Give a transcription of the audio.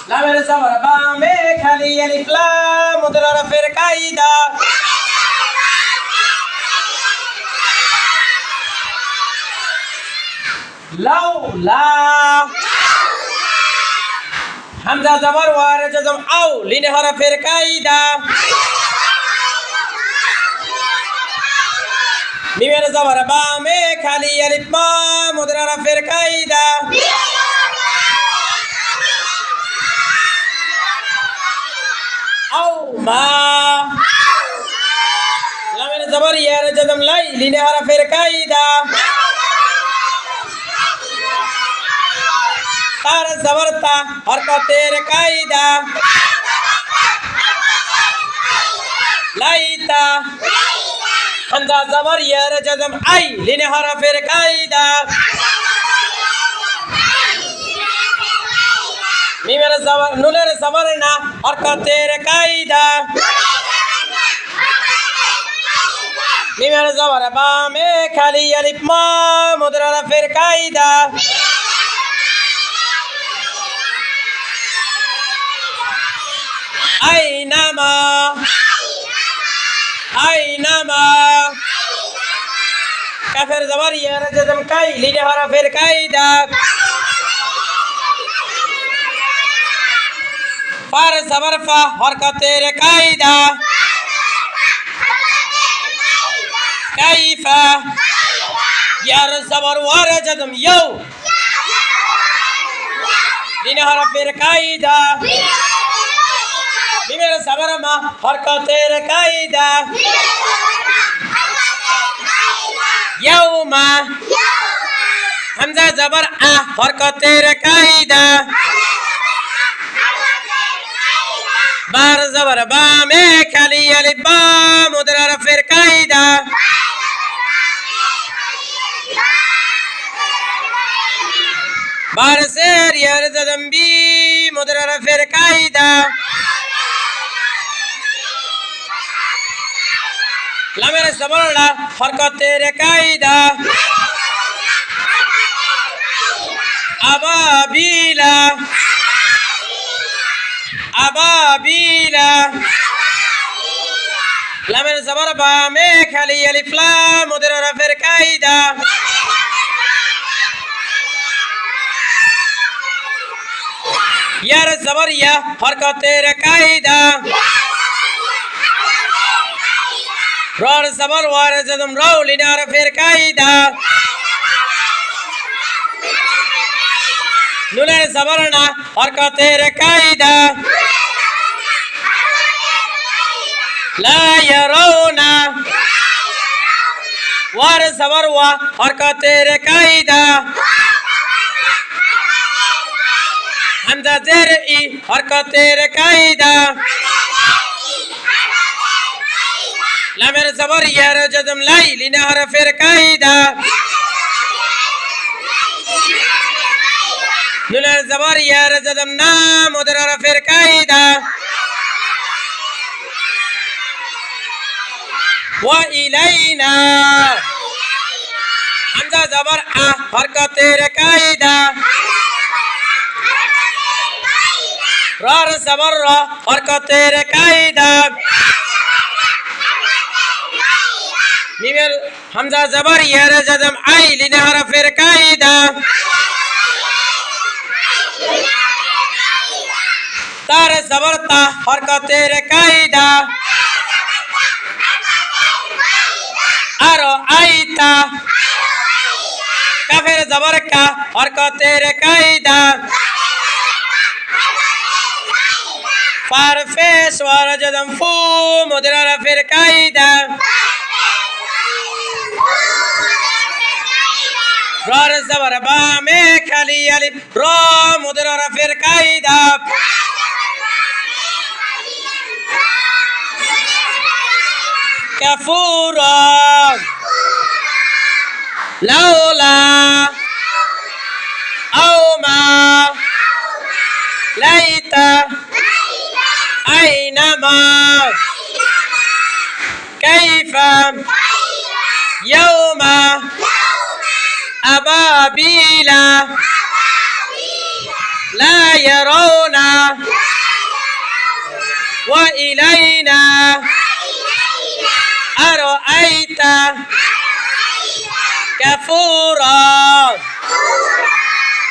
লামের জবর বামে খালি আলিফ লাম মুদের হরফের কায়দা লাউলা হামজা জবর ওয়ার জজম আও লিন হরফের কায়দা মিমের জবর বামে খালি আলিফ মা মুদের হরফের কায়দা আও মা লামের জবর ইয়ার জজম লাই লিন হরফের কায়দা तार जबरता हरकतेर कायदा लाइता हमजा जबर यार जजम आई लिन हरफेर कायदा मिमेर जबर नुनेर जबर ना हरकतेर कायदा मिमेर जबर बामे खाली अलिफ मा मुद्रा हरफेर कायदा আইনামা আইনামা কাফের জবর ইয়ার জজম কাই লিনে হরফের কায়দা ফার জবর ফা হরকতের কায়দা কাইফা ইয়ার জবর ওয়ার জজম ইউ লিনে হরফের কায়দা মিমের জবর মা হরকতের কায়দা ইয়াউমা হামজা জবর আ হরকতের কায়দা বার জবর বা মে খালি আলিফ বা মুদের হরফের কায়দা বার জের ইয়ার জজম বি মুদের হরফের কায়দা লামের জবরলা হরকতের কায়দা আবাবিলা আবাবিলা লামের জবর বা মে খালি আলিফ লাম মুদের হরফের কায়দা ইয়ার জবর ইয়া হরকতের কায়দা রর জবর ওয়ার জজম রাও লিন হরফের কায়দা নুনের জবর না হরকতের কায়দা লা ইয়ারাউনা ওয়ার জবর ওয়া হরকতের কায়দা হামজা জের ই হরকতের কায়দা লামের জবর ইয়ার জজম লাই লিন হরফের কায়দা নুনের জবর ইয়ার জজম না মুদের হরফের কায়দা ওয়া ইলাইনা হামজা জবর আ হরকতের কায়দা রর জবর র হরকতের কায়দা মিমের হামজা জবর ইয়ার জজম আই লিন হরফের কায়দা তার জবর তা হরকতের কায়দা আর আইতা কাফের জবর কা হরকতের কায়দা ফার ফেস ওয়ার জজম ফু মুদের হরফের কায়দা রর জবর বা মে খালি আলিফ র মুদের হরফের কায়দা কাফুরা লাউলা আওমা লাইতা আইনামা কাইফা ইয়াউমা আবাবিলা لا يرون وإلينا أرأيت كفورا